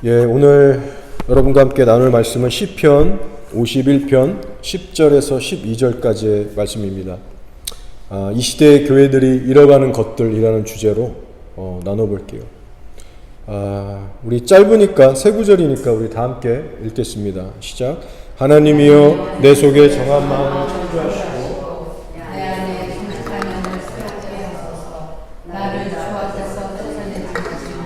오늘 여러분과 함께 나눌 말씀은 시편 51편 10절에서 12절까지의 말씀입니다. 이 시대의 교회들이 잃어가는 것들이라는 주제로 나눠볼게요. 우리 짧으니까 세 구절이니까 우리 다 함께 읽겠습니다. 시작. 하나님이여 내 속에 정한 마음을 창조하시고 내 안에 정직한 영을 새롭게 하소서. 나를 주 앞에서 쫓아내주시고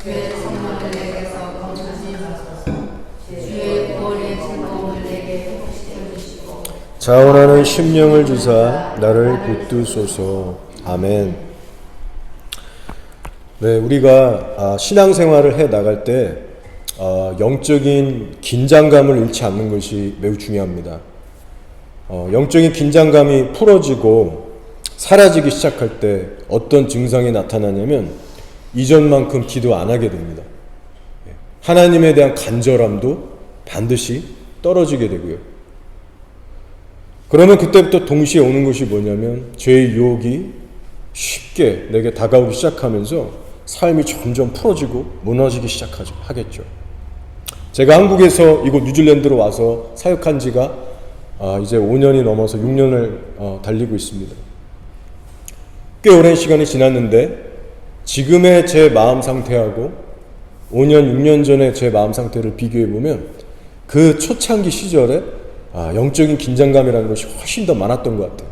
주의 성령을 내게서 거두지 마소서. 주의 구원의 즐거움을 내게 회복시켜 주시고 자원하는 심령을 주사 나를 붙드소서. 아멘. 네, 우리가 신앙생활을 해 나갈 때 영적인 긴장감을 잃지 않는 것이 매우 중요합니다. 영적인 긴장감이 풀어지고 사라지기 시작할 때 어떤 증상이 나타나냐면 이전만큼 기도 안 하게 됩니다. 하나님에 대한 간절함도 반드시 떨어지게 되고요. 그러면 그때부터 동시에 오는 것이 뭐냐면 죄의 유혹이 쉽게 내게 다가오기 시작하면서 삶이 점점 풀어지고 무너지기 하겠죠. 제가 한국에서 이곳 뉴질랜드로 와서 사역한 지가 이제 5년이 넘어서 6년을 달리고 있습니다. 꽤 오랜 시간이 지났는데 지금의 제 마음 상태하고 5년, 6년 전의 제 마음 상태를 비교해 보면 그 초창기 시절에 영적인 긴장감이라는 것이 훨씬 더 많았던 것 같아요.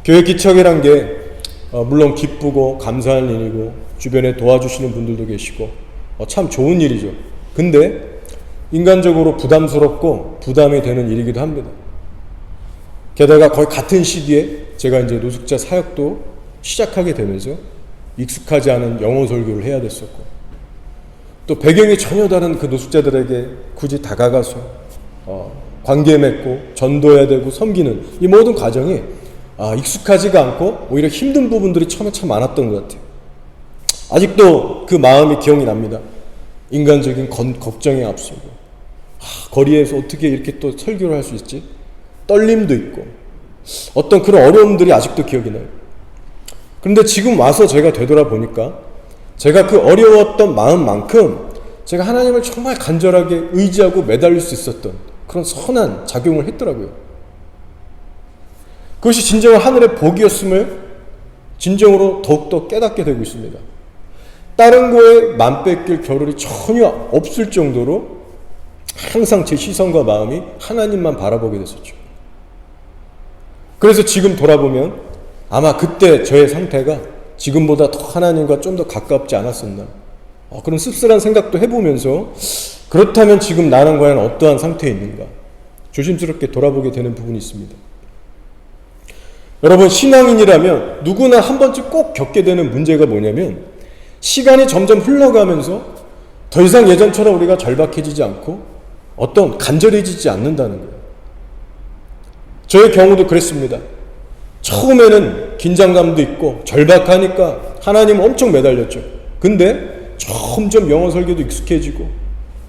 교회 기척이란 게 물론 기쁘고 감사한 일이고 주변에 도와주시는 분들도 계시고 참 좋은 일이죠. 근데 인간적으로 부담스럽고 부담이 되는 일이기도 합니다. 게다가 거의 같은 시기에 제가 이제 노숙자 사역도 시작하게 되면서 익숙하지 않은 영어 설교를 해야 됐었고 또 배경이 전혀 다른 그 노숙자들에게 굳이 다가가서 관계 맺고 전도해야 되고 섬기는 이 모든 과정이 익숙하지가 않고 오히려 힘든 부분들이 처음에 참 많았던 것 같아요. 아직도 그 마음이 기억이 납니다. 인간적인 걱정에 앞서고 거리에서 어떻게 이렇게 또 설교를 할 수 있지? 떨림도 있고 어떤 그런 어려움들이 아직도 기억이 나요. 그런데 지금 와서 제가 되돌아보니까 제가 그 어려웠던 마음만큼 제가 하나님을 정말 간절하게 의지하고 매달릴 수 있었던 그런 선한 작용을 했더라고요. 그것이 진정한 하늘의 복이었음을 진정으로 더욱더 깨닫게 되고 있습니다. 다른 거에 맘 뺏길 겨를이 전혀 없을 정도로 항상 제 시선과 마음이 하나님만 바라보게 됐었죠. 그래서 지금 돌아보면 아마 그때 저의 상태가 지금보다 더 하나님과 좀 더 가깝지 않았었나 그런 씁쓸한 생각도 해보면서 그렇다면 지금 나는 과연 어떠한 상태에 있는가 조심스럽게 돌아보게 되는 부분이 있습니다. 여러분, 신앙인이라면 누구나 한 번쯤 꼭 겪게 되는 문제가 뭐냐면 시간이 점점 흘러가면서 더 이상 예전처럼 우리가 절박해지지 않고 어떤 간절해지지 않는다는 거예요. 저의 경우도 그랬습니다. 처음에는 긴장감도 있고 절박하니까 하나님 엄청 매달렸죠. 근데 점점 영어 설교도 익숙해지고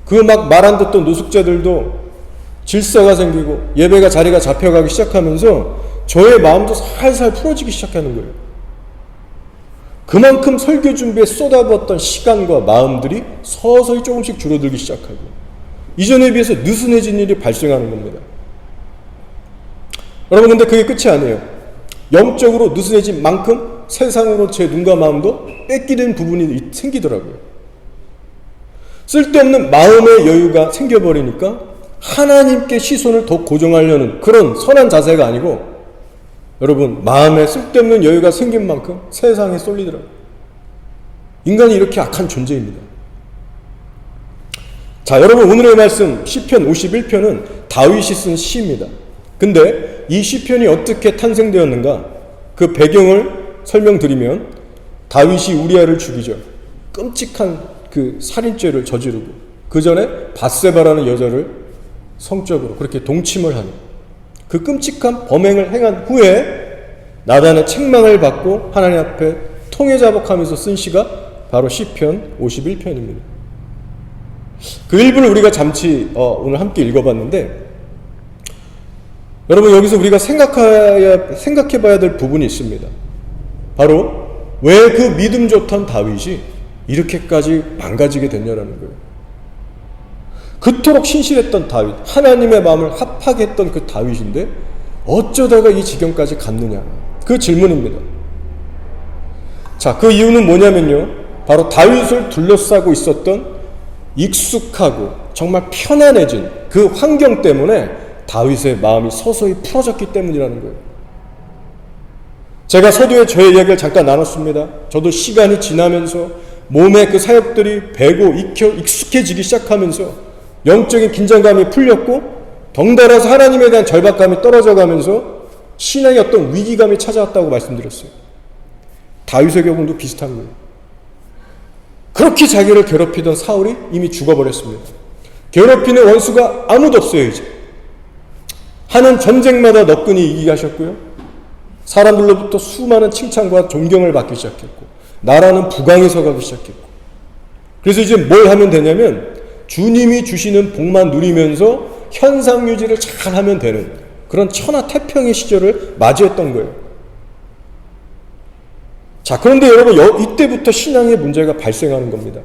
그 막 말 안 듣던 노숙자들도 질서가 생기고 예배가 자리가 잡혀가기 시작하면서 저의 마음도 살살 풀어지기 시작하는 거예요. 그만큼 설교 준비에 쏟아부었던 시간과 마음들이 서서히 조금씩 줄어들기 시작하고 이전에 비해서 느슨해진 일이 발생하는 겁니다. 여러분, 근데 그게 끝이 아니에요. 영적으로 느슨해진 만큼 세상으로 제 눈과 마음도 뺏기는 부분이 생기더라고요. 쓸데없는 마음의 여유가 생겨버리니까 하나님께 시선을 더 고정하려는 그런 선한 자세가 아니고 여러분, 마음에 쓸데없는 여유가 생긴 만큼 세상에 쏠리더라고요. 인간이 이렇게 악한 존재입니다. 자, 여러분, 오늘의 말씀 시편 51편은 다윗이 쓴 시입니다. 근데 이 시편이 어떻게 탄생되었는가? 그 배경을 설명드리면 다윗이 우리아를 죽이죠. 끔찍한 그 살인죄를 저지르고 그 전에 밧세바라는 여자를 성적으로 그렇게 동침을 하는 그 끔찍한 범행을 행한 후에 나단의 책망을 받고 하나님 앞에 통회자복하면서 쓴 시가 바로 시편 51편입니다. 그 일부를 우리가 잠시 오늘 함께 읽어봤는데 여러분, 여기서 우리가 생각해봐야 될 부분이 있습니다. 바로 왜 그 믿음 좋던 다윗이 이렇게까지 망가지게 됐냐라는 거예요. 그토록 신실했던 다윗, 하나님의 마음을 합하게 했던 그 다윗인데 어쩌다가 이 지경까지 갔느냐, 그 질문입니다. 자, 그 이유는 뭐냐면요, 바로 다윗을 둘러싸고 있었던 익숙하고 정말 편안해진 그 환경 때문에 다윗의 마음이 서서히 풀어졌기 때문이라는 거예요. 제가 서두에 저의 이야기를 잠깐 나눴습니다. 저도 시간이 지나면서 몸의 그 사역들이 배고 익숙해지기 시작하면서 영적인 긴장감이 풀렸고 덩달아서 하나님에 대한 절박감이 떨어져 가면서 신앙의 어떤 위기감이 찾아왔다고 말씀드렸어요. 다윗의 경우도 비슷한 거예요. 그렇게 자기를 괴롭히던 사울이 이미 죽어버렸습니다. 괴롭히는 원수가 아무도 없어요. 이제 하는 전쟁마다 너끈히 이기게 하셨고요, 사람들로부터 수많은 칭찬과 존경을 받기 시작했고, 나라는 부강에 서가기 시작했고, 그래서 이제 뭘 하면 되냐면 주님이 주시는 복만 누리면서 현상 유지를 잘 하면 되는 그런 천하태평의 시절을 맞이했던 거예요. 자, 그런데 여러분, 이때부터 신앙의 문제가 발생하는 겁니다.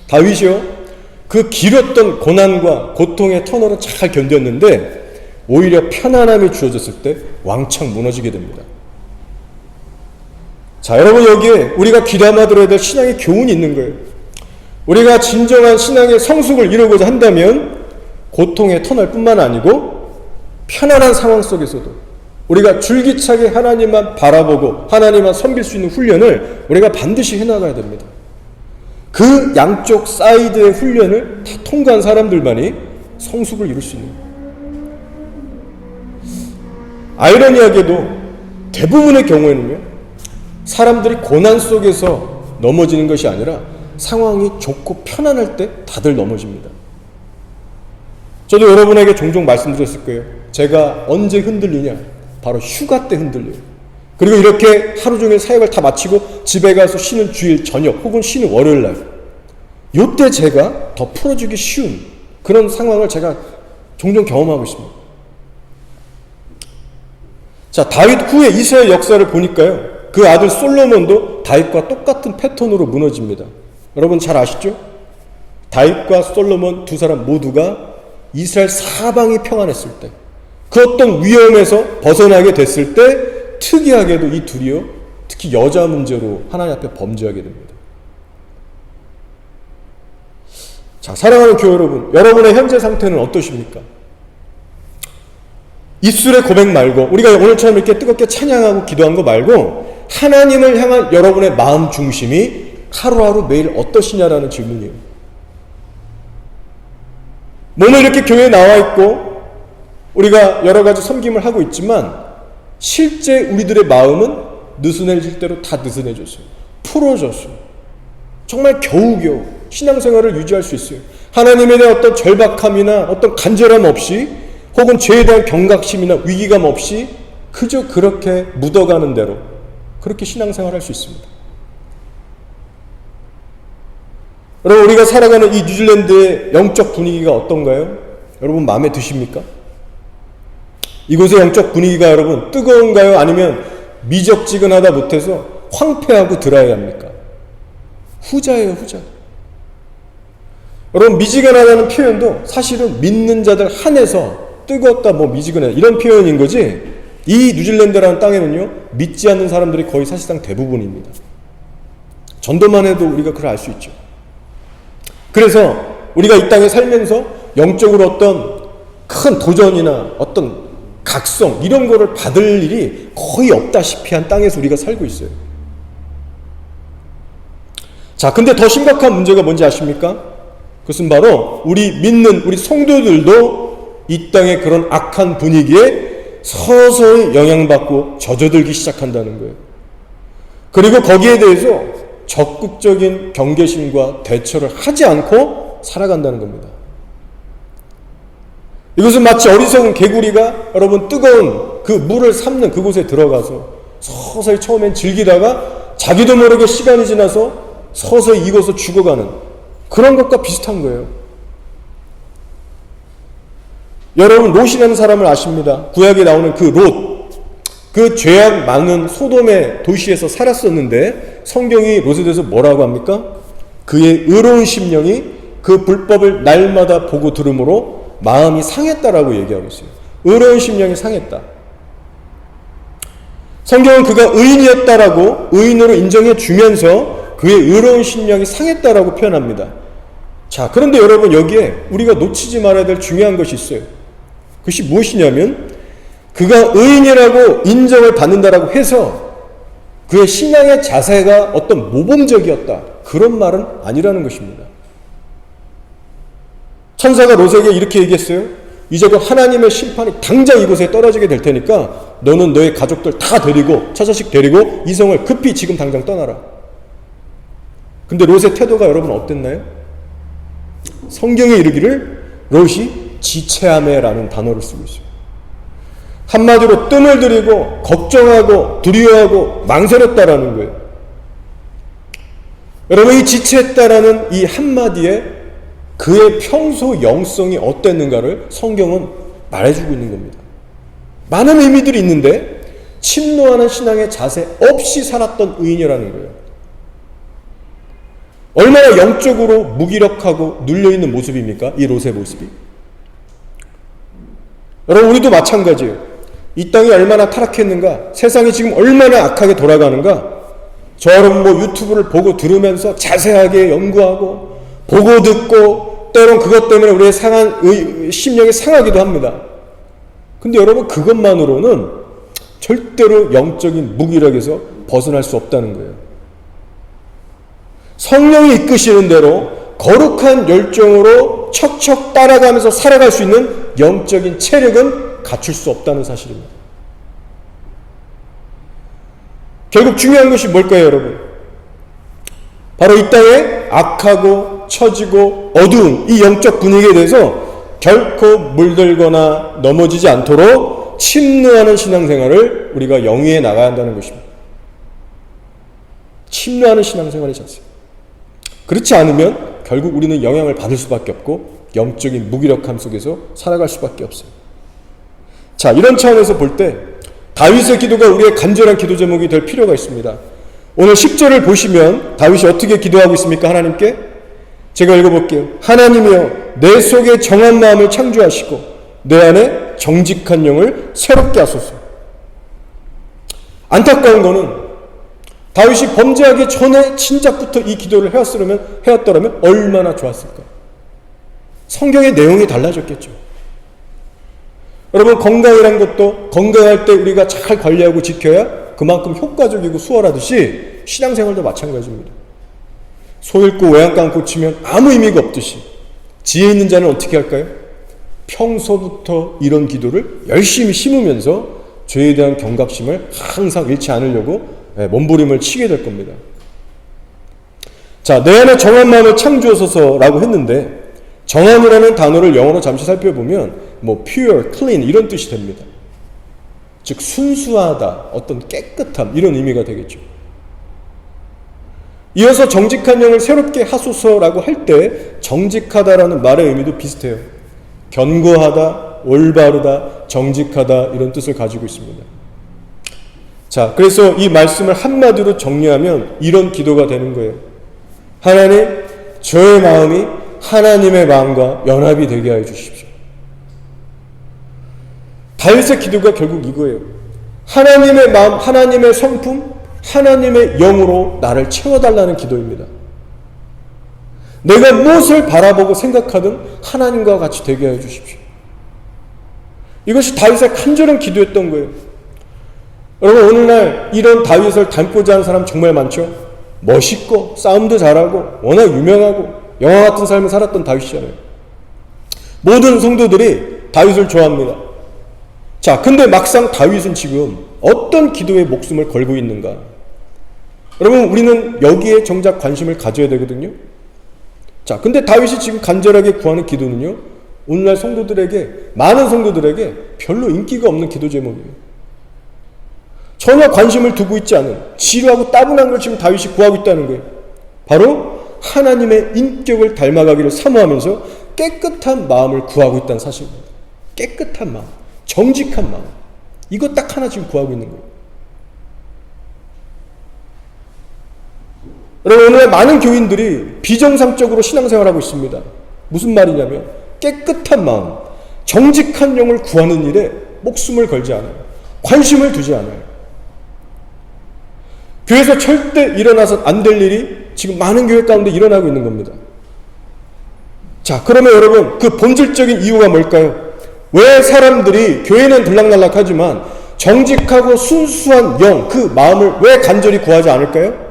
다윗이요, 그 길었던 고난과 고통의 터널은 잘 견뎠는데 오히려 편안함이 주어졌을 때 왕창 무너지게 됩니다. 자, 여러분, 여기에 우리가 귀담아 들어야 될 신앙의 교훈이 있는 거예요. 우리가 진정한 신앙의 성숙을 이루고자 한다면 고통의 터널뿐만 아니고 편안한 상황 속에서도 우리가 줄기차게 하나님만 바라보고 하나님만 섬길 수 있는 훈련을 우리가 반드시 해나가야 됩니다. 그 양쪽 사이드의 훈련을 다 통과한 사람들만이 성숙을 이룰 수 있는 거예요. 아이러니하게도 대부분의 경우에는요, 사람들이 고난 속에서 넘어지는 것이 아니라 상황이 좋고 편안할 때 다들 넘어집니다. 저도 여러분에게 종종 말씀드렸을 거예요. 제가 언제 흔들리냐? 바로 휴가 때 흔들려요. 그리고 이렇게 하루 종일 사역을 다 마치고 집에 가서 쉬는 주일 저녁 혹은 쉬는 월요일 날, 요때 제가 더 풀어주기 쉬운 그런 상황을 제가 종종 경험하고 있습니다. 자, 다윗 후에 이스라엘 역사를 보니까요, 그 아들 솔로몬도 다윗과 똑같은 패턴으로 무너집니다. 여러분 잘 아시죠? 다윗과 솔로몬 두 사람 모두가 이스라엘 사방이 평안했을 때, 그 어떤 위험에서 벗어나게 됐을 때 특이하게도 이 둘이요, 특히 여자 문제로 하나님 앞에 범죄하게 됩니다. 자, 사랑하는 교회 여러분, 여러분의 현재 상태는 어떠십니까? 입술의 고백 말고, 우리가 오늘처럼 이렇게 뜨겁게 찬양하고 기도한 거 말고 하나님을 향한 여러분의 마음 중심이 하루하루 매일 어떠시냐라는 질문이에요. 몸은 이렇게 교회에 나와 있고 우리가 여러 가지 섬김을 하고 있지만 실제 우리들의 마음은 느슨해질 대로 다 느슨해졌어요. 풀어졌어요. 정말 겨우겨우 신앙생활을 유지할 수 있어요. 하나님에 대한 어떤 절박함이나 어떤 간절함 없이, 혹은 죄에 대한 경각심이나 위기감 없이 그저 그렇게 묻어가는 대로 그렇게 신앙생활을 할 수 있습니다. 여러분, 우리가 살아가는 이 뉴질랜드의 영적 분위기가 어떤가요? 여러분 마음에 드십니까? 이곳의 영적 분위기가 여러분 뜨거운가요? 아니면 미적지근하다 못해서 황폐하고 드라이합니까? 후자예요, 후자. 여러분, 미지근하다는 표현도 사실은 믿는 자들 한해서 뜨겁다, 미지근하다 이런 표현인 거지, 이 뉴질랜드라는 땅에는요, 믿지 않는 사람들이 거의 사실상 대부분입니다. 전도만 해도 우리가 그걸 알 수 있죠. 그래서 우리가 이 땅에 살면서 영적으로 어떤 큰 도전이나 어떤 각성 이런 거를 받을 일이 거의 없다시피 한 땅에서 우리가 살고 있어요. 자, 근데 더 심각한 문제가 뭔지 아십니까? 그것은 바로 우리 믿는 우리 성도들도 이 땅의 그런 악한 분위기에 서서히 영향받고 젖어들기 시작한다는 거예요. 그리고 거기에 대해서 적극적인 경계심과 대처를 하지 않고 살아간다는 겁니다. 이것은 마치 어리석은 개구리가 여러분 뜨거운 그 물을 삼는 그곳에 들어가서 서서히 처음엔 즐기다가 자기도 모르게 시간이 지나서 서서히 익어서 죽어가는 그런 것과 비슷한 거예요. 여러분 롯이라는 사람을 아십니다. 구약에 나오는 그 롯. 그 죄악 많은 소돔의 도시에서 살았었는데 성경이 롯에 대해서 뭐라고 합니까? 그의 의로운 심령이 그 불법을 날마다 보고 들음으로 마음이 상했다라고 얘기하고 있어요. 의로운 심령이 상했다. 성경은 그가 의인이었다라고 의인으로 인정해 주면서 그의 의로운 심령이 상했다라고 표현합니다. 자, 그런데 여러분 여기에 우리가 놓치지 말아야 될 중요한 것이 있어요. 그것이 무엇이냐면 그가 의인이라고 인정을 받는다라고 해서 그의 신앙의 자세가 어떤 모범적이었다. 그런 말은 아니라는 것입니다. 천사가 롯에게 이렇게 얘기했어요. 이제 그 하나님의 심판이 당장 이곳에 떨어지게 될 테니까 너는 너의 가족들 다 데리고 처자식 데리고 이 성을 급히 지금 당장 떠나라. 근데 롯의 태도가 여러분 어땠나요? 성경에 이르기를 롯이 지체하매라는 단어를 쓰고 있어요. 한마디로 뜸을 들이고 걱정하고 두려워하고 망설였다라는 거예요. 여러분 이 지체했다라는 이 한마디에 그의 평소 영성이 어땠는가를 성경은 말해주고 있는 겁니다. 많은 의미들이 있는데 침노하는 신앙의 자세 없이 살았던 의인이라는 거예요. 얼마나 영적으로 무기력하고 눌려있는 모습입니까? 이 롯의 모습이. 여러분 우리도 마찬가지예요. 이 땅이 얼마나 타락했는가, 세상이 지금 얼마나 악하게 돌아가는가, 저 여러분 뭐 유튜브를 보고 들으면서 자세하게 연구하고 보고 듣고 때론 그것 때문에 우리의 심령이 상하기도 합니다. 근데 여러분 그것만으로는 절대로 영적인 무기력에서 벗어날 수 없다는 거예요. 성령이 이끄시는 대로 거룩한 열정으로 척척 따라가면서 살아갈 수 있는 영적인 체력은 갖출 수 없다는 사실입니다. 결국 중요한 것이 뭘까요, 여러분? 바로 이 땅에 악하고 처지고 어두운 이 영적 분위기에 대해서 결코 물들거나 넘어지지 않도록 침노하는 신앙생활을 우리가 영위해 나가야 한다는 것입니다. 침노하는 신앙생활의 자세. 그렇지 않으면 결국 우리는 영향을 받을 수밖에 없고 영적인 무기력함 속에서 살아갈 수밖에 없어요. 자, 이런 차원에서 볼 때 다윗의 기도가 우리의 간절한 기도 제목이 될 필요가 있습니다. 오늘 10절을 보시면 다윗이 어떻게 기도하고 있습니까? 하나님께? 제가 읽어볼게요. 하나님이여 내 속에 정한 마음을 창조하시고 내 안에 정직한 영을 새롭게 하소서. 안타까운 거는 다윗이 범죄하기 전에 진작부터 이 기도를 해왔더라면 얼마나 좋았을까. 성경의 내용이 달라졌겠죠. 여러분 건강이란 것도 건강할 때 우리가 잘 관리하고 지켜야 그만큼 효과적이고 수월하듯이 신앙생활도 마찬가지입니다. 소 잃고 외양간 고치면 아무 의미가 없듯이 지혜 있는 자는 어떻게 할까요? 평소부터 이런 기도를 열심히 심으면서 죄에 대한 경각심을 항상 잃지 않으려고 몸부림을 치게 될 겁니다. 자, 내 안에 정한 마음을 창조하소서라고 했는데 정함이라는 단어를 영어로 잠시 살펴보면 pure, clean 이런 뜻이 됩니다. 즉 순수하다, 어떤 깨끗함 이런 의미가 되겠죠. 이어서 정직한 영을 새롭게 하소서라고 할 때 정직하다라는 말의 의미도 비슷해요. 견고하다, 올바르다, 정직하다 이런 뜻을 가지고 있습니다. 자, 그래서 이 말씀을 한마디로 정리하면 이런 기도가 되는 거예요. 하나님, 저의 마음이 하나님의 마음과 연합이 되게 하여 주십시오. 다윗의 기도가 결국 이거예요. 하나님의 마음, 하나님의 성품, 하나님의 영으로 나를 채워달라는 기도입니다. 내가 무엇을 바라보고 생각하든 하나님과 같이 되게 하여 주십시오. 이것이 다윗의 간절한 기도였던 거예요. 여러분 오늘날 이런 다윗을 닮고자 하는 사람 정말 많죠. 멋있고 싸움도 잘하고 워낙 유명하고 영화 같은 삶을 살았던 다윗이잖아요. 모든 성도들이 다윗을 좋아합니다. 자, 근데 막상 다윗은 지금 어떤 기도에 목숨을 걸고 있는가? 여러분 우리는 여기에 정작 관심을 가져야 되거든요. 자, 근데 다윗이 지금 간절하게 구하는 기도는요, 오늘날 성도들에게, 많은 성도들에게 별로 인기가 없는 기도 제목이에요. 전혀 관심을 두고 있지 않은 지루하고 따분한 걸 지금 다윗이 구하고 있다는 거예요. 바로 하나님의 인격을 닮아가기를 사모하면서 깨끗한 마음을 구하고 있다는 사실입니다. 깨끗한 마음, 정직한 마음. 이거 딱 하나 지금 구하고 있는 거예요. 여러분, 오늘 많은 교인들이 비정상적으로 신앙생활하고 있습니다. 무슨 말이냐면 깨끗한 마음, 정직한 영을 구하는 일에 목숨을 걸지 않아요. 관심을 두지 않아요. 교회에서 절대 일어나서 안 될 일이 지금 많은 교회 가운데 일어나고 있는 겁니다. 자, 그러면 여러분, 그 본질적인 이유가 뭘까요? 왜 사람들이 교회는 들락날락하지만 정직하고 순수한 영, 그 마음을 왜 간절히 구하지 않을까요?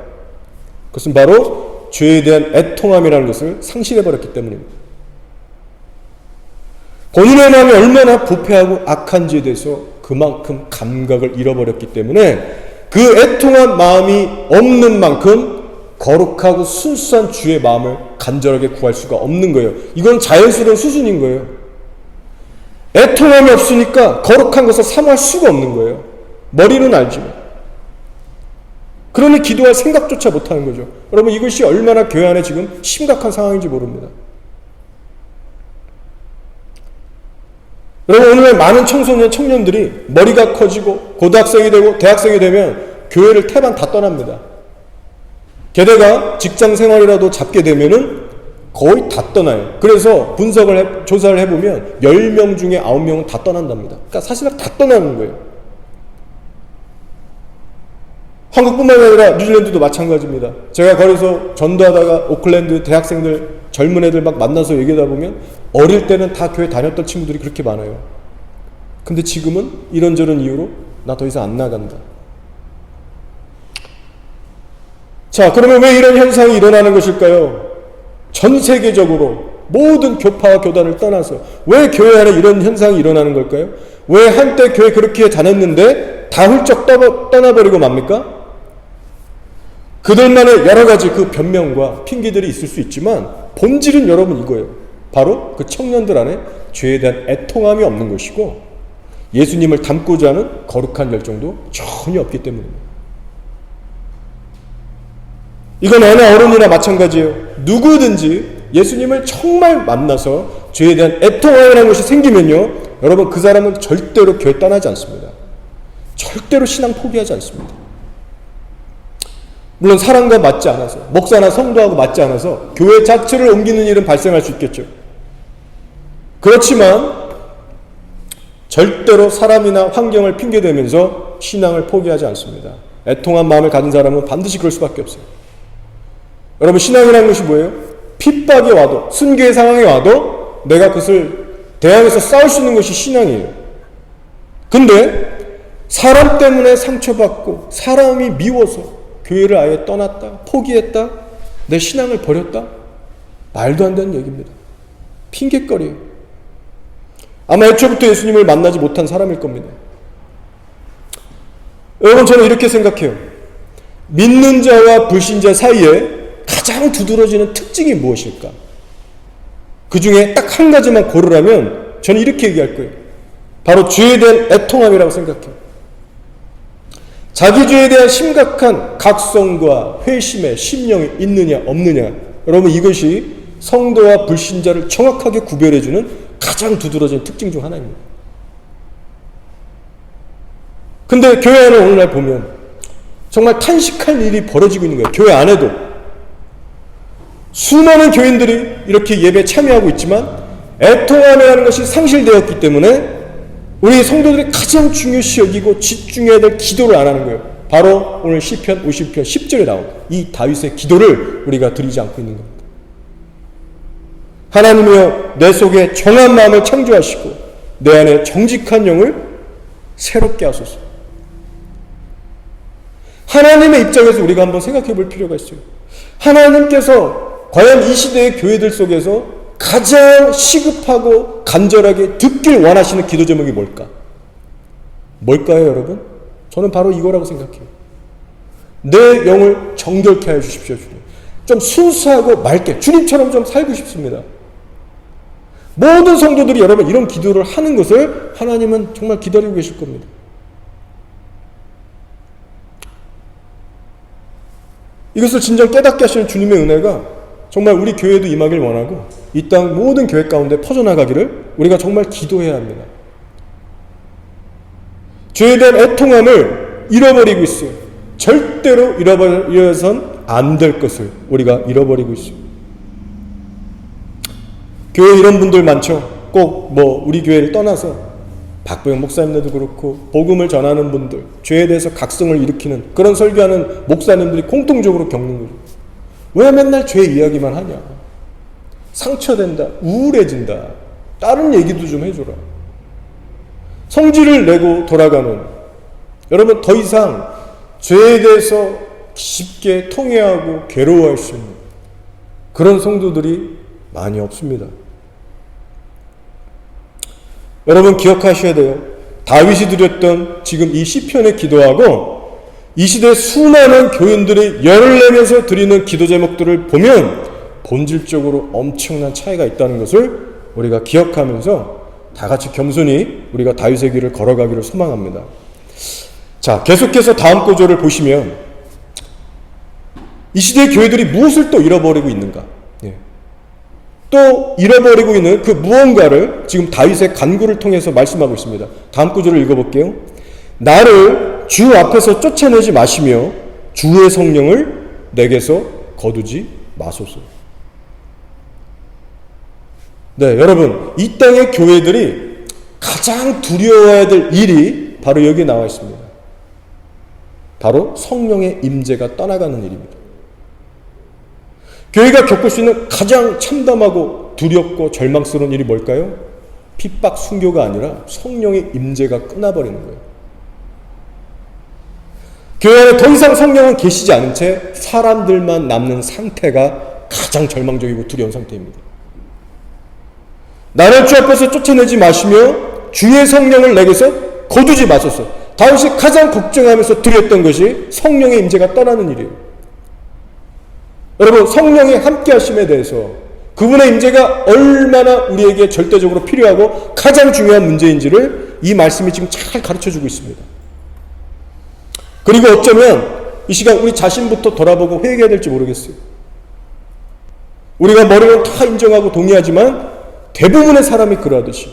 그것은 바로 죄에 대한 애통함이라는 것을 상실해버렸기 때문입니다. 본인의 마음이 얼마나 부패하고 악한지에 대해서 그만큼 감각을 잃어버렸기 때문에 그 애통한 마음이 없는 만큼 거룩하고 순수한 주의 마음을 간절하게 구할 수가 없는 거예요. 이건 자연스러운 수준인 거예요. 애통함이 없으니까 거룩한 것을 사모할 수가 없는 거예요. 머리는 알지만. 그러니 기도할 생각조차 못하는 거죠. 여러분, 이것이 얼마나 교회 안에 지금 심각한 상황인지 모릅니다. 여러분, 오늘날 많은 청소년, 청년들이 머리가 커지고 고등학생이 되고 대학생이 되면 교회를 태반 다 떠납니다. 게다가 직장 생활이라도 잡게 되면은 거의 다 떠나요. 그래서 조사를 해보면 10명 중에 9명은 다 떠난답니다. 그러니까 사실은 다 떠나는 거예요. 한국뿐만 아니라 뉴질랜드도 마찬가지입니다. 제가 거기서 전도하다가 오클랜드 대학생들, 젊은 애들 막 만나서 얘기하다 보면 어릴 때는 다 교회 다녔던 친구들이 그렇게 많아요. 근데 지금은 이런저런 이유로 나 더 이상 안 나간다. 자, 그러면 왜 이런 현상이 일어나는 것일까요? 전 세계적으로 모든 교파와 교단을 떠나서 왜 교회 안에 이런 현상이 일어나는 걸까요? 왜 한때 교회 그렇게 다녔는데 다 훌쩍 떠나버리고 맙니까? 그들만의 여러 가지 그 변명과 핑계들이 있을 수 있지만 본질은 여러분 이거예요. 바로 그 청년들 안에 죄에 대한 애통함이 없는 것이고 예수님을 닮고자 하는 거룩한 열정도 전혀 없기 때문입니다. 이건 어느 어른이나 마찬가지예요. 누구든지 예수님을 정말 만나서 죄에 대한 애통함이라는 것이 생기면요, 여러분, 그 사람은 절대로 교회 떠나지 않습니다. 절대로 신앙 포기하지 않습니다. 물론 사람과 맞지 않아서, 목사나 성도하고 맞지 않아서 교회 자체를 옮기는 일은 발생할 수 있겠죠. 그렇지만 절대로 사람이나 환경을 핑계대면서 신앙을 포기하지 않습니다. 애통한 마음을 가진 사람은 반드시 그럴 수밖에 없어요. 여러분, 신앙이라는 것이 뭐예요? 핍박이 와도, 순교의 상황이 와도 내가 그것을 대항해서 싸울 수 있는 것이 신앙이에요. 근데 사람 때문에 상처받고 사람이 미워서 교회를 아예 떠났다, 포기했다, 내 신앙을 버렸다? 말도 안 되는 얘기입니다. 핑계거리예요. 아마 애초부터 예수님을 만나지 못한 사람일 겁니다. 여러분, 저는 이렇게 생각해요. 믿는 자와 불신자 사이에 가장 두드러지는 특징이 무엇일까? 그 중에 딱 한 가지만 고르라면 저는 이렇게 얘기할 거예요. 바로 죄에 대한 애통함이라고 생각해요. 자기 죄에 대한 심각한 각성과 회심의 심령이 있느냐 없느냐, 여러분, 이것이 성도와 불신자를 정확하게 구별해주는 가장 두드러진 특징 중 하나입니다. 근데 교회 안에 오늘날 보면 정말 탄식할 일이 벌어지고 있는 거예요. 교회 안에도 수많은 교인들이 이렇게 예배에 참여하고 있지만 애통함이라는 것이 상실되었기 때문에 우리 성도들이 가장 중요시 여기고 집중해야 될 기도를 안 하는 거예요. 바로 오늘 시편 50편 10절에 나온 이 다윗의 기도를 우리가 드리지 않고 있는 겁니다. 하나님이여, 내 속에 정한 마음을 창조하시고 내 안에 정직한 영을 새롭게 하소서. 하나님의 입장에서 우리가 한번 생각해 볼 필요가 있어요. 하나님께서 과연 이 시대의 교회들 속에서 가장 시급하고 간절하게 듣길 원하시는 기도 제목이 뭘까요, 여러분? 저는 바로 이거라고 생각해요. 내 영을 정결케 하여 주십시오, 주님. 좀 순수하고 맑게 주님처럼 좀 살고 싶습니다. 모든 성도들이 여러분 이런 기도를 하는 것을 하나님은 정말 기다리고 계실 겁니다. 이것을 진정 깨닫게 하시는 주님의 은혜가 정말 우리 교회도 임하길 원하고 이 땅 모든 교회 가운데 퍼져나가기를 우리가 정말 기도해야 합니다. 죄에 대한 애통함을 잃어버리고 있어요. 절대로 잃어버려선 안 될 것을 우리가 잃어버리고 있어요. 교회에 이런 분들 많죠. 꼭 우리 교회를 떠나서 박보영 목사님들도 그렇고 복음을 전하는 분들, 죄에 대해서 각성을 일으키는 그런 설교하는 목사님들이 공통적으로 겪는 거죠. 왜 맨날 죄 이야기만 하냐. 상처된다, 우울해진다, 다른 얘기도 좀 해줘라. 성질을 내고 돌아가는, 여러분 더 이상 죄에 대해서 깊게 통회하고 괴로워할 수 있는 그런 성도들이 많이 없습니다. 여러분 기억하셔야 돼요. 다윗이 드렸던 지금 이 시편의 기도하고 이 시대 수많은 교인들이 열을 내면서 드리는 기도 제목들을 보면 본질적으로 엄청난 차이가 있다는 것을 우리가 기억하면서 다 같이 겸손히 우리가 다윗의 길을 걸어가기를 소망합니다. 자, 계속해서 다음 구절을 보시면 이 시대의 교회들이 무엇을 또 잃어버리고 있는가? 또 잃어버리고 있는 그 무언가를 지금 다윗의 간구를 통해서 말씀하고 있습니다. 다음 구절을 읽어볼게요. 나를 주 앞에서 쫓아내지 마시며 주의 성령을 내게서 거두지 마소서. 네, 여러분 이 땅의 교회들이 가장 두려워해야 될 일이 바로 여기에 나와 있습니다. 바로 성령의 임재가 떠나가는 일입니다. 교회가 겪을 수 있는 가장 참담하고 두렵고 절망스러운 일이 뭘까요? 핍박 순교가 아니라 성령의 임재가 끊어버리는 거예요. 교회 안에 더 이상 성령은 계시지 않은 채 사람들만 남는 상태가 가장 절망적이고 두려운 상태입니다. 나를 주 앞에서 쫓아내지 마시며 주의 성령을 내게서 거두지 마소서. 다윗이 가장 걱정하면서 드렸던 것이 성령의 임재가 떠나는 일이에요. 여러분 성령의 함께 하심에 대해서 그분의 임재가 얼마나 우리에게 절대적으로 필요하고 가장 중요한 문제인지를 이 말씀이 지금 잘 가르쳐주고 있습니다. 그리고 어쩌면 이 시간 우리 자신부터 돌아보고 회개해야 될지 모르겠어요. 우리가 머리는 다 인정하고 동의하지만 대부분의 사람이 그러하듯이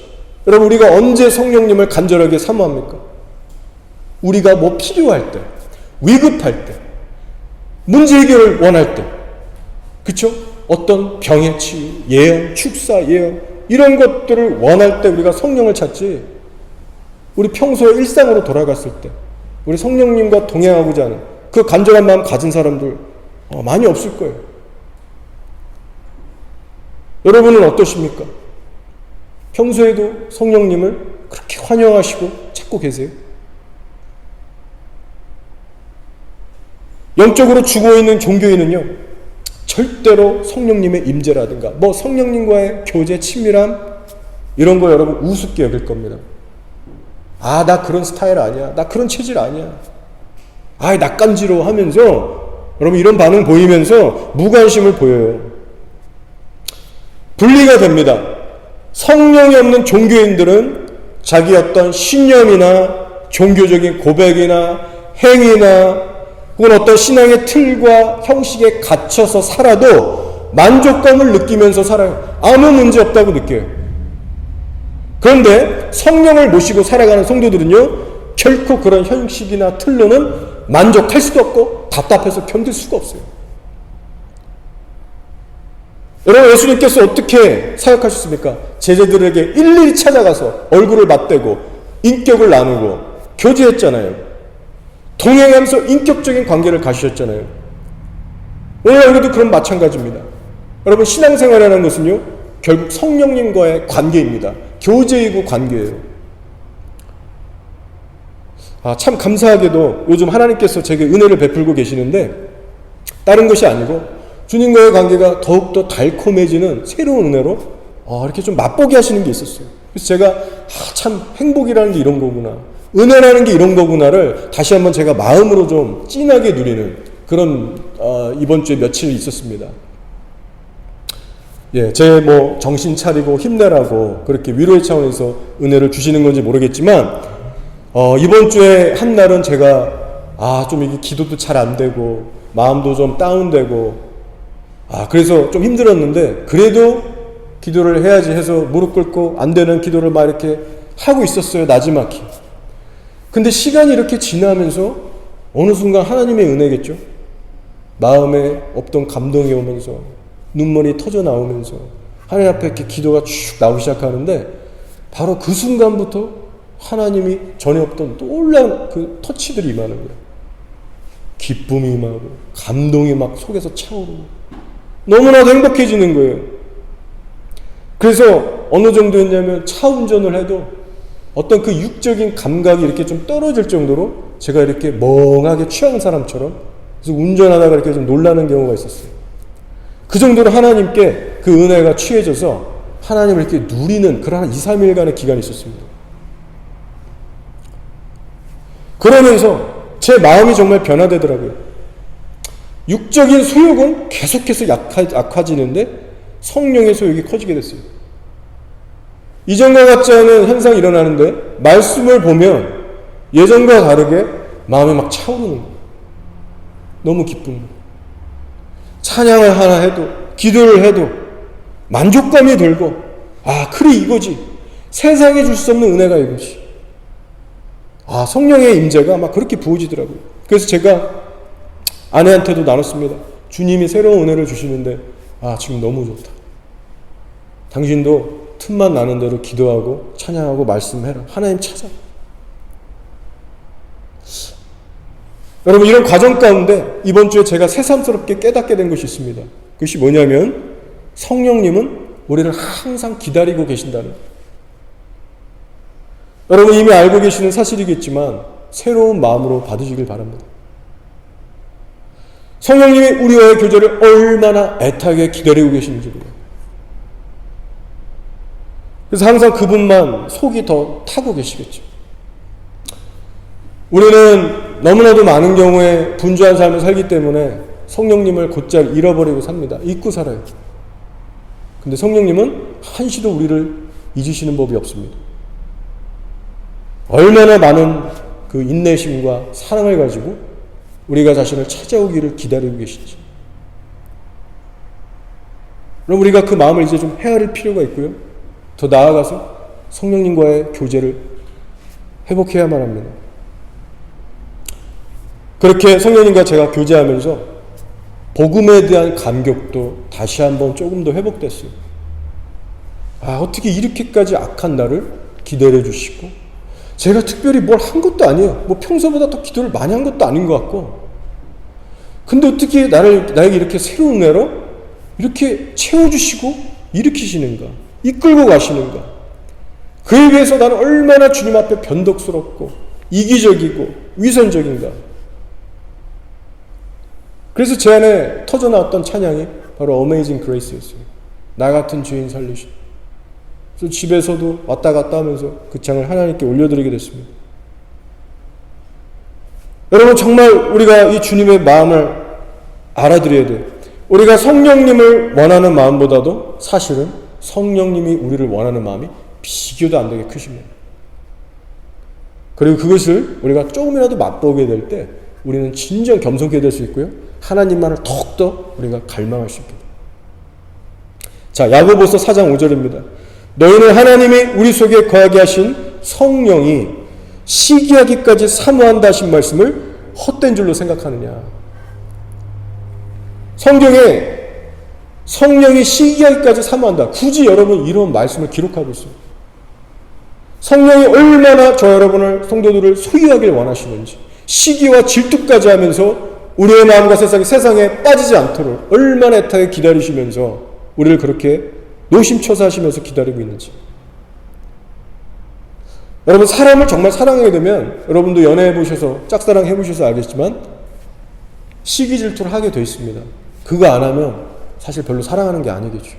여러분 우리가 언제 성령님을 간절하게 사모합니까? 우리가 뭐 필요할 때, 위급할 때, 문제 해결을 원할 때, 그쵸? 어떤 병의 치유, 예언, 축사, 예언 이런 것들을 원할 때 우리가 성령을 찾지, 우리 평소에 일상으로 돌아갔을 때 우리 성령님과 동행하고자 하는 그 간절한 마음 가진 사람들 많이 없을 거예요. 여러분은 어떠십니까? 평소에도 성령님을 그렇게 환영하시고 찾고 계세요? 영적으로 죽어있는 종교인은요 절대로 성령님의 임재라든가 성령님과의 교제, 친밀함 이런 거 여러분 우습게 여길 겁니다. 나 그런 스타일 아니야, 나 그런 체질 아니야, 낯간지러워 하면서 여러분 이런 반응 보이면서 무관심을 보여요. 분리가 됩니다. 성령이 없는 종교인들은 자기 어떤 신념이나 종교적인 고백이나 행위나 혹은 어떤 신앙의 틀과 형식에 갇혀서 살아도 만족감을 느끼면서 살아요. 아무 문제 없다고 느껴요. 그런데 성령을 모시고 살아가는 성도들은요 결코 그런 형식이나 틀로는 만족할 수도 없고 답답해서 견딜 수가 없어요. 여러분 예수님께서 어떻게 사역하셨습니까? 제자들에게 일일이 찾아가서 얼굴을 맞대고 인격을 나누고 교제했잖아요. 동행하면서 인격적인 관계를 가지셨잖아요. 오늘 우리도 그런 마찬가지입니다. 여러분 신앙생활이라는 것은요 결국 성령님과의 관계입니다. 교제이고 관계예요. 참 감사하게도 요즘 하나님께서 제게 은혜를 베풀고 계시는데 다른 것이 아니고 주님과의 관계가 더욱더 달콤해지는 새로운 은혜로 이렇게 좀 맛보게 하시는 게 있었어요. 그래서 제가 참 행복이라는 게 이런 거구나, 은혜라는 게 이런 거구나를 다시 한번 제가 마음으로 좀 진하게 누리는 그런 이번 주에 며칠 있었습니다. 제 정신 차리고 힘내라고 그렇게 위로의 차원에서 은혜를 주시는 건지 모르겠지만 이번 주에 한 날은 제가 좀 이게 기도도 잘 안 되고 마음도 좀 다운되고 그래서 좀 힘들었는데 그래도 기도를 해야지 해서 무릎 꿇고 안 되는 기도를 막 이렇게 하고 있었어요. 나지막히. 근데 시간이 이렇게 지나면서 어느 순간 하나님의 은혜겠죠. 마음에 없던 감동이 오면서 눈물이 터져 나오면서 하나님 앞에 이렇게 기도가 쭉 나오기 시작하는데 바로 그 순간부터 하나님이 전에 없던 놀라운 그 터치들이 임하는 거예요. 기쁨이 임하고 감동이 막 속에서 차오르고 너무나도 행복해지는 거예요. 그래서 어느 정도였냐면 차 운전을 해도 어떤 그 육적인 감각이 이렇게 좀 떨어질 정도로 제가 이렇게 멍하게 취한 사람처럼 그래서 운전하다가 이렇게 좀 놀라는 경우가 있었어요. 그 정도로 하나님께 그 은혜가 취해져서 하나님을 이렇게 누리는 그런 2, 3일간의 기간이 있었습니다. 그러면서 제 마음이 정말 변화되더라고요. 육적인 소욕은 계속해서 약화지는데 성령의 소욕이 커지게 됐어요. 이전과 같지 않은 현상이 일어나는데 말씀을 보면 예전과 다르게 마음이 막 차오르는 거예요. 너무 기쁜 거예요. 찬양을 하나 해도 기도를 해도 만족감이 들고 그래 이거지. 세상에 줄 수 없는 은혜가 이거지. 성령의 임재가 막 그렇게 부어지더라고요. 그래서 제가 아내한테도 나눴습니다. 주님이 새로운 은혜를 주시는데 지금 너무 좋다. 당신도 틈만 나는 대로 기도하고 찬양하고 말씀해라. 하나님 찾아. 여러분 이런 과정 가운데 이번 주에 제가 새삼스럽게 깨닫게 된 것이 있습니다. 그것이 뭐냐면 성령님은 우리를 항상 기다리고 계신다는 거예요. 여러분 이미 알고 계시는 사실이겠지만 새로운 마음으로 받으시길 바랍니다. 성령님이 우리와의 교제를 얼마나 애타게 기다리고 계시는지 몰라요. 그래서 항상 그분만 속이 더 타고 계시겠죠. 우리는 너무나도 많은 경우에 분주한 삶을 살기 때문에 성령님을 곧잘 잃어버리고 삽니다. 잊고 살아요. 근데 성령님은 한시도 우리를 잊으시는 법이 없습니다. 얼마나 많은 그 인내심과 사랑을 가지고 우리가 자신을 찾아오기를 기다리고 계신지. 그럼 우리가 그 마음을 이제 좀 헤아릴 필요가 있고요. 더 나아가서 성령님과의 교제를 회복해야만 합니다. 그렇게 성령님과 제가 교제하면서 복음에 대한 감격도 다시 한번 조금 더 회복됐어요. 어떻게 이렇게까지 악한 나를 기다려 주시고 제가 특별히 뭘 한 것도 아니에요. 뭐 평소보다 더 기도를 많이 한 것도 아닌 것 같고 근데 어떻게 나에게 이렇게 새로운 은혜로 이렇게 채워주시고 일으키시는가, 이끌고 가시는가. 그에 비해서 나는 얼마나 주님 앞에 변덕스럽고 이기적이고 위선적인가. 그래서 제 안에 터져나왔던 찬양이 바로 Amazing Grace였어요. 나 같은 죄인 살리신. 그래서 집에서도 왔다 갔다 하면서 그 창을 하나님께 올려드리게 됐습니다. 여러분 정말 우리가 이 주님의 마음을 알아들여야 돼요. 우리가 성령님을 원하는 마음보다도 사실은 성령님이 우리를 원하는 마음이 비교도 안 되게 크십니다. 그리고 그것을 우리가 조금이라도 맛보게 될 때 우리는 진정 겸손하게 될 수 있고요. 하나님만을 더욱더 우리가 갈망할 수 있게 돼요. 자, 야고보서 4장 5절입니다. 너희는 하나님이 우리 속에 거하게 하신 성령이 시기하기까지 사모한다 하신 말씀을 헛된 줄로 생각하느냐. 성경에 성령이 시기하기까지 사모한다. 굳이 여러분 이런 말씀을 기록하고 있어요. 성령이 얼마나 저 여러분을 성도들을 소유하길 원하시는지 시기와 질투까지 하면서 우리의 마음과 세상에 빠지지 않도록 얼마나 애타게 기다리시면서 우리를 그렇게 노심초사하시면서 기다리고 있는지. 여러분 사람을 정말 사랑하게 되면 여러분도 연애해보셔서 짝사랑 해보셔서 알겠지만 시기 질투를 하게 돼 있습니다. 그거 안 하면 사실 별로 사랑하는 게 아니겠죠.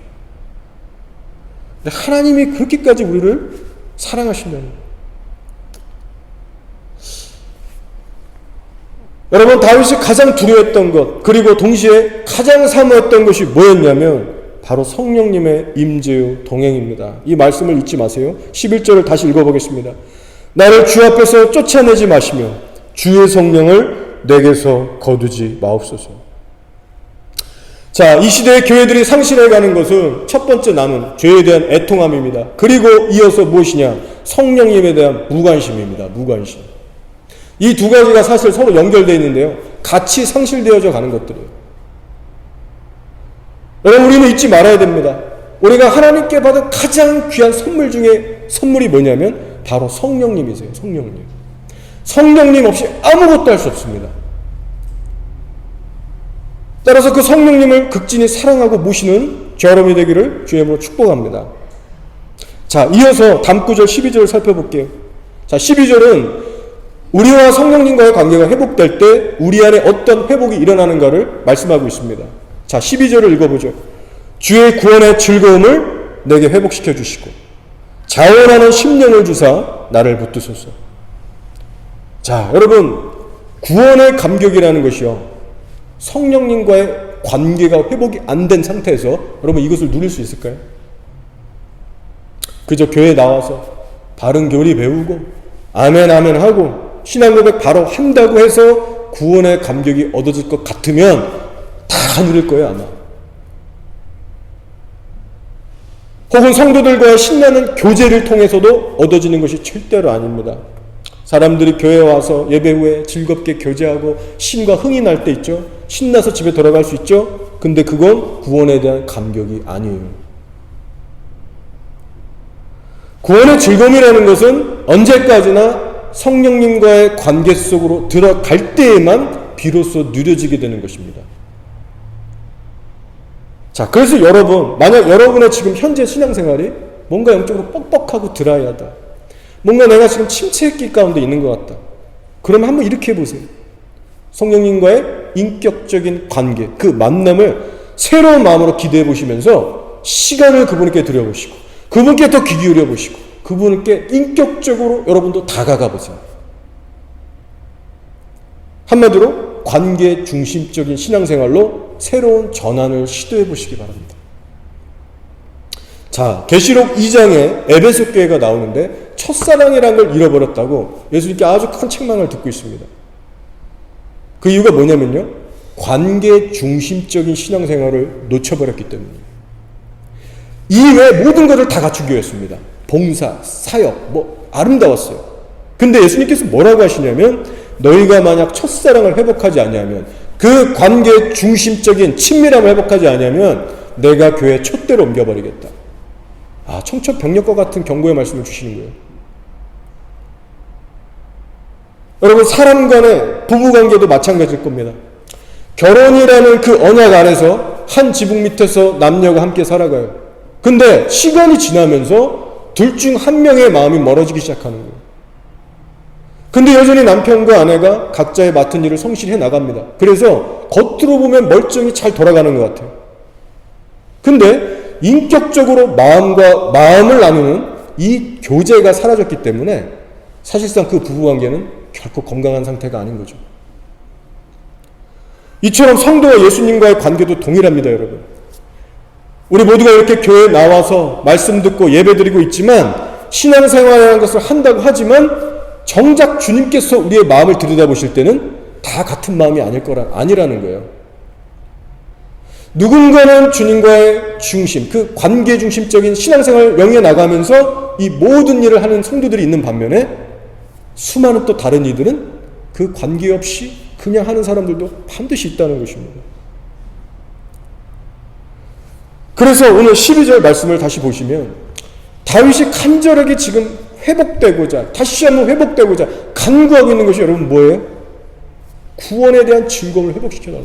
근데 하나님이 그렇게까지 우리를 사랑하신다는 거예요. 여러분 다윗이 가장 두려워했던 것 그리고 동시에 가장 사모했던 것이 뭐였냐면 바로 성령님의 임재요 동행입니다. 이 말씀을 잊지 마세요. 11절을 다시 읽어보겠습니다. 나를 주 앞에서 쫓아내지 마시며 주의 성령을 내게서 거두지 마옵소서. 자, 이 시대의 교회들이 상실해가는 것은 첫 번째 나는 죄에 대한 애통함입니다. 그리고 이어서 무엇이냐? 성령님에 대한 무관심입니다. 무관심. 이 두 가지가 사실 서로 연결되어 있는데요. 같이 상실되어져 가는 것들이에요. 여러분, 우리는 잊지 말아야 됩니다. 우리가 하나님께 받은 가장 귀한 선물 중에 선물이 뭐냐면 바로 성령님이세요. 성령님. 성령님 없이 아무것도 할 수 없습니다. 따라서 그 성령님을 극진히 사랑하고 모시는 저 여러분이 되기를 주의 이름으로 축복합니다. 자, 이어서 다음 구절 12절을 살펴볼게요. 자, 12절은 우리와 성령님과의 관계가 회복될 때 우리 안에 어떤 회복이 일어나는가를 말씀하고 있습니다. 자, 12절을 읽어보죠. 주의 구원의 즐거움을 내게 회복시켜 주시고 자원하는 심령을 주사 나를 붙드소서. 자, 여러분, 구원의 감격이라는 것이요, 성령님과의 관계가 회복이 안 된 상태에서 여러분 이것을 누릴 수 있을까요? 그저 교회에 나와서 바른 교리 배우고 아멘 아멘 하고 신앙 고백 바로 한다고 해서 구원의 감격이 얻어질 것 같으면 다 누릴 거예요, 아마. 혹은 성도들과의 신나는 교제를 통해서도 얻어지는 것이 절대로 아닙니다. 사람들이 교회에 와서 예배 후에 즐겁게 교제하고 신과 흥이 날 때 있죠. 신나서 집에 돌아갈 수 있죠. 근데 그건 구원에 대한 감격이 아니에요. 구원의 즐거움이라는 것은 언제까지나 성령님과의 관계 속으로 들어갈 때에만 비로소 누려지게 되는 것입니다. 자, 그래서 여러분, 만약 여러분의 지금 현재 신앙생활이 뭔가 영적으로 뻑뻑하고 드라이하다, 뭔가 내가 지금 침체의 가운데 있는 것 같다, 그러면 한번 이렇게 해보세요. 성령님과의 인격적인 관계, 그 만남을 새로운 마음으로 기대해 보시면서 시간을 그분께 드려보시고 그분께 더 귀 기울여 보시고 그분께 인격적으로 여러분도 다가가 보세요. 한마디로 관계 중심적인 신앙생활로 새로운 전환을 시도해 보시기 바랍니다. 자, 계시록 2장에 에베소 교회가 나오는데 첫사랑이라는 걸 잃어버렸다고 예수님께 아주 큰 책망을 듣고 있습니다. 그 이유가 뭐냐면요, 관계 중심적인 신앙생활을 놓쳐버렸기 때문이에요. 이외에 모든 것을 다 갖춘 교회였습니다. 봉사, 사역, 아름다웠어요. 근데 예수님께서 뭐라고 하시냐면, 너희가 만약 첫사랑을 회복하지 아니하면, 그 관계 중심적인 친밀함을 회복하지 아니하면 내가 교회 촛대로 옮겨버리겠다. 아, 청천벽력과 같은 경고의 말씀을 주시는 거예요. 여러분, 사람 간의 부부관계도 마찬가지일 겁니다. 결혼이라는 그 언약 안에서 한 지붕 밑에서 남녀가 함께 살아가요. 근데 시간이 지나면서 둘 중 한 명의 마음이 멀어지기 시작하는 거예요. 근데 여전히 남편과 아내가 각자의 맡은 일을 성실히 해 나갑니다. 그래서 겉으로 보면 멀쩡히 잘 돌아가는 것 같아요. 근데 인격적으로 마음을 나누는 이 교제가 사라졌기 때문에 사실상 그 부부관계는 결코 건강한 상태가 아닌 거죠. 이처럼 성도와 예수님과의 관계도 동일합니다, 여러분. 우리 모두가 이렇게 교회에 나와서 말씀 듣고 예배 드리고 있지만 신앙생활이라는 것을 한다고 하지만 정작 주님께서 우리의 마음을 들여다보실 때는 다 같은 마음이 아니라는 거예요. 누군가는 주님과의 중심, 그 관계 중심적인 신앙생활을 명해 나가면서 이 모든 일을 하는 성도들이 있는 반면에 수많은 또 다른 이들은 그 관계 없이 그냥 하는 사람들도 반드시 있다는 것입니다. 그래서 오늘 12절 말씀을 다시 보시면 다윗이 간절하게 지금 회복되고자, 다시 한번 회복되고자 간구하고 있는 것이 여러분 뭐예요? 구원에 대한 즐거움을 회복시켜달라,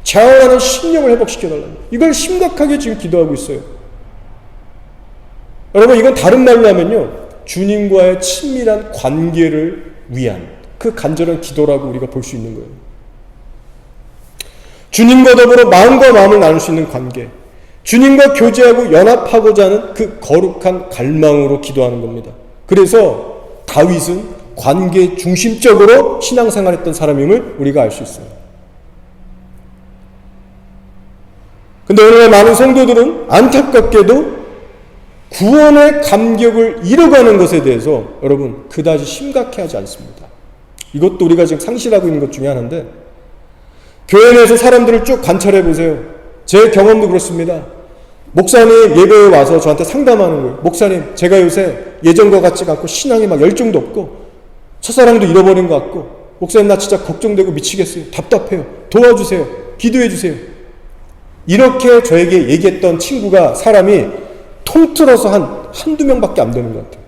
자원하는 심령을 회복시켜달라, 이걸 심각하게 지금 기도하고 있어요. 여러분, 이건 다른 말로 하면요, 주님과의 친밀한 관계를 위한 그 간절한 기도라고 우리가 볼 수 있는 거예요. 주님과 더불어 마음과 마음을 나눌 수 있는 관계, 주님과 교제하고 연합하고자 하는 그 거룩한 갈망으로 기도하는 겁니다. 그래서 다윗은 관계 중심적으로 신앙생활했던 사람임을 우리가 알 수 있어요. 근데 오늘날 많은 성도들은 안타깝게도 구원의 감격을 잃어가는 것에 대해서 여러분 그다지 심각해하지 않습니다. 이것도 우리가 지금 상실하고 있는 것 중에 하나인데, 교회 내에서 사람들을 쭉 관찰해 보세요. 제 경험도 그렇습니다. 목사님 예배에 와서 저한테 상담하는 거예요. 목사님, 제가 요새 예전과 같지가 않고 신앙이 막 열정도 없고 첫사랑도 잃어버린 것 같고, 목사님 나 진짜 걱정되고 미치겠어요. 답답해요. 도와주세요. 기도해 주세요. 이렇게 저에게 얘기했던 친구가, 사람이 통틀어서 한두 명밖에 안 되는 것 같아요.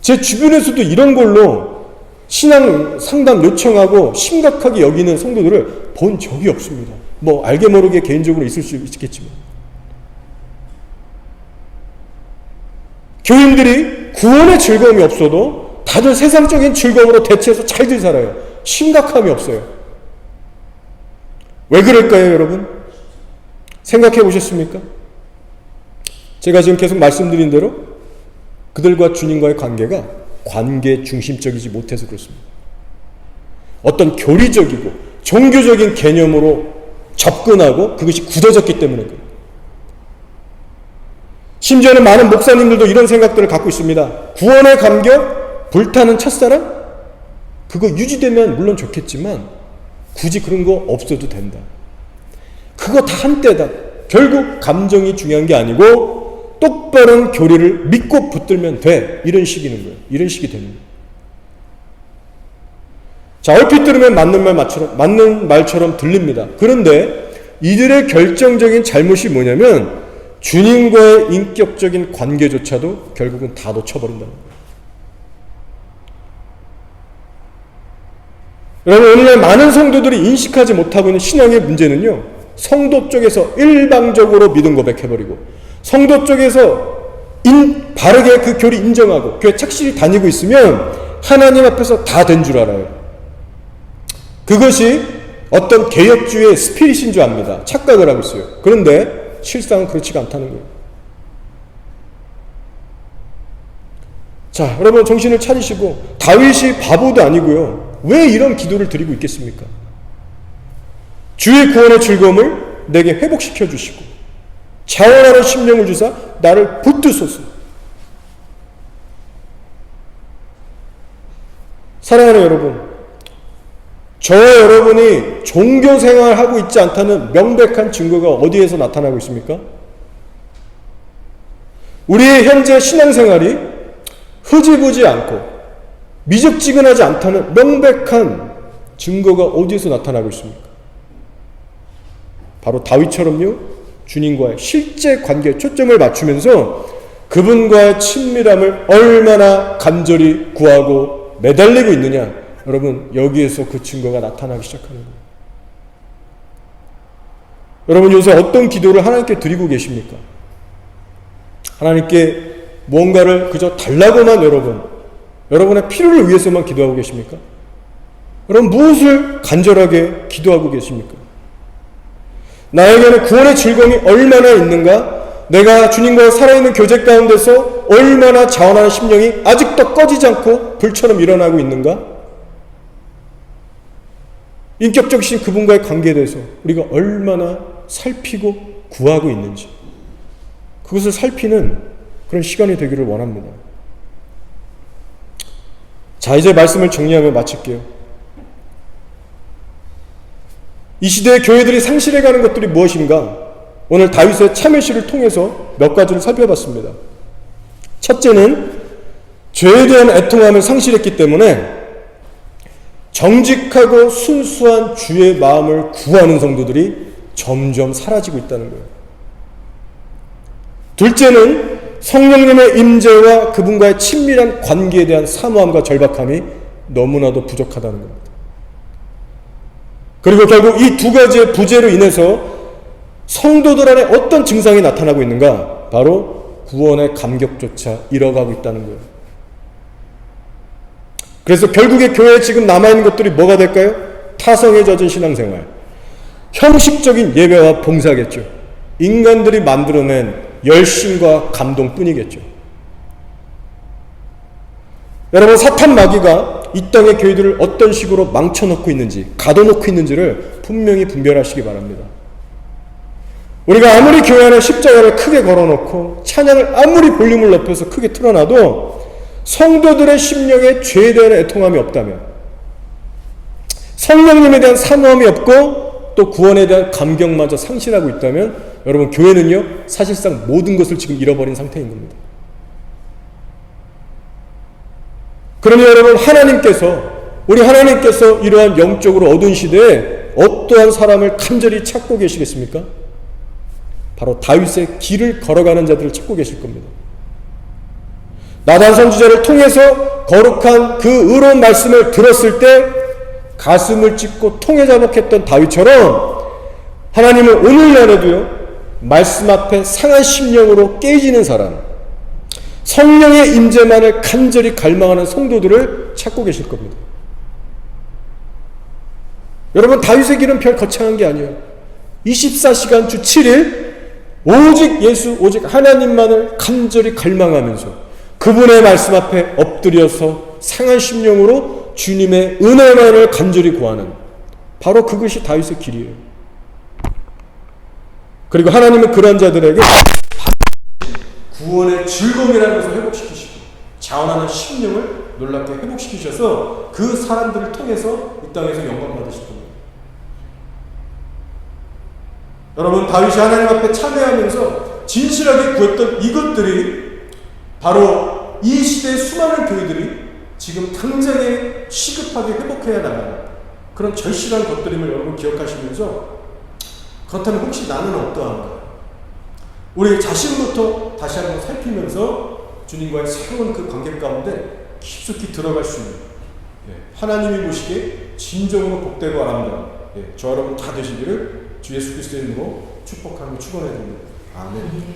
제 주변에서도 이런 걸로 신앙 상담 요청하고 심각하게 여기는 성도들을 본 적이 없습니다. 뭐 알게 모르게 개인적으로 있을 수 있겠지만, 교인들이 구원의 즐거움이 없어도 다들 세상적인 즐거움으로 대체해서 잘들 살아요. 심각함이 없어요. 왜 그럴까요, 여러분? 생각해 보셨습니까? 제가 지금 계속 말씀드린 대로 그들과 주님과의 관계가 관계 중심적이지 못해서 그렇습니다. 어떤 교리적이고 종교적인 개념으로 접근하고 그것이 굳어졌기 때문에 그래요. 심지어는 많은 목사님들도 이런 생각들을 갖고 있습니다. 구원의 감격, 불타는 첫사랑? 그거 유지되면 물론 좋겠지만 굳이 그런 거 없어도 된다. 그거 다 한때다. 결국 감정이 중요한 게 아니고 똑바른 교리를 믿고 붙들면 돼. 이런 식이는 거예요. 이런 식이 되는 거예요. 자, 얼핏 들으면 맞는 말처럼 들립니다. 그런데 이들의 결정적인 잘못이 뭐냐면 주님과의 인격적인 관계조차도 결국은 다 놓쳐버린다는 거예요. 여러분, 오늘날 많은 성도들이 인식하지 못하고 있는 신앙의 문제는요, 성도 쪽에서 일방적으로 믿음 고백해버리고 성도 쪽에서 바르게 그 교리 인정하고 교회 착실히 다니고 있으면 하나님 앞에서 다 된 줄 알아요. 그것이 어떤 개혁주의의 스피릿인 줄 압니다. 착각을 하고 있어요. 그런데 실상은 그렇지가 않다는 거예요. 자, 여러분 정신을 차리시고, 다윗이 바보도 아니고요, 왜 이런 기도를 드리고 있겠습니까? 주의 구원의 즐거움을 내게 회복시켜 주시고 자원하는 심령을 주사 나를 붙드소서. 사랑하는 여러분, 저와 여러분이 종교생활을 하고 있지 않다는 명백한 증거가 어디에서 나타나고 있습니까? 우리의 현재 신앙생활이 흐지부지 않고 미적지근하지 않다는 명백한 증거가 어디에서 나타나고 있습니까? 바로 다윗처럼요, 주님과의 실제 관계에 초점을 맞추면서 그분과의 친밀함을 얼마나 간절히 구하고 매달리고 있느냐, 여러분 여기에서 그 증거가 나타나기 시작하는 거예요. 여러분 요새 어떤 기도를 하나님께 드리고 계십니까? 하나님께 무언가를 그저 달라고만 여러분의 필요를 위해서만 기도하고 계십니까? 여러분 무엇을 간절하게 기도하고 계십니까? 나에게는 구원의 즐거움이 얼마나 있는가? 내가 주님과 살아있는 교제 가운데서 얼마나 자원하는 심령이 아직도 꺼지지 않고 불처럼 일어나고 있는가? 인격적이신 그분과의 관계에 대해서 우리가 얼마나 살피고 구하고 있는지, 그것을 살피는 그런 시간이 되기를 원합니다. 자, 이제 말씀을 정리하며 마칠게요. 이 시대의 교회들이 상실해가는 것들이 무엇인가? 오늘 다윗의 참회시를 통해서 몇 가지를 살펴봤습니다. 첫째는 죄에 대한 애통함을 상실했기 때문에 정직하고 순수한 주의 마음을 구하는 성도들이 점점 사라지고 있다는 거예요. 둘째는 성령님의 임재와 그분과의 친밀한 관계에 대한 사모함과 절박함이 너무나도 부족하다는 겁니다. 그리고 결국 이 두 가지의 부재로 인해서 성도들 안에 어떤 증상이 나타나고 있는가? 바로 구원의 감격조차 잃어가고 있다는 거예요. 그래서 결국에 교회에 지금 남아있는 것들이 뭐가 될까요? 타성에 젖은 신앙생활, 형식적인 예배와 봉사겠죠. 인간들이 만들어낸 열심과 감동뿐이겠죠. 여러분, 사탄 마귀가 이 땅의 교회들을 어떤 식으로 망쳐놓고 있는지, 가둬놓고 있는지를 분명히 분별하시기 바랍니다. 우리가 아무리 교회 안에 십자가를 크게 걸어놓고 찬양을 아무리 볼륨을 높여서 크게 틀어놔도 성도들의 심령에 죄에 대한 애통함이 없다면, 성령님에 대한 사모함이 없고 또 구원에 대한 감격마저 상실하고 있다면, 여러분 교회는요 사실상 모든 것을 지금 잃어버린 상태인 겁니다. 그러니 여러분, 우리 하나님께서 이러한 영적으로 어두운 시대에 어떠한 사람을 간절히 찾고 계시겠습니까? 바로 다윗의 길을 걸어가는 자들을 찾고 계실 겁니다. 나단 선지자를 통해서 거룩한 그 의로운 말씀을 들었을 때 가슴을 찢고 통에 자복했던 다윗처럼 하나님은 오늘날에도요, 말씀 앞에 상한 심령으로 깨지는 사람, 성령의 임재만을 간절히 갈망하는 성도들을 찾고 계실 겁니다. 여러분, 다윗의 길은 별 거창한 게 아니에요. 24시간 주 7일 오직 예수, 오직 하나님만을 간절히 갈망하면서 그분의 말씀 앞에 엎드려서 상한 심령으로 주님의 은혜만을 간절히 구하는, 바로 그것이 다윗의 길이에요. 그리고 하나님은 그런 자들에게 구원의 즐거움이라는 것을 회복시키시고 자원하는 심령을 놀랍게 회복시키셔서 그 사람들을 통해서 이 땅에서 영광 받으실 겁니다. 여러분, 다윗이 하나님 앞에 참회하면서 진실하게 구했던 이것들이 바로 이 시대의 수많은 교회들이 지금 당장에 시급하게 회복해야 나가는 그런 절실한 것들임을 여러분 기억하시면서, 그렇다면 혹시 나는 어떠한가? 우리 자신부터 다시 한번 살피면서 주님과의 새로운 그 관계 가운데 깊숙이 들어갈 수 있는, 하나님이 보시기에 진정으로 복되고 아름다운 저 여러분 다 되시기를 주 예수 그리스도의 이름으로 축복하며 축원해 드립니다. 아멘.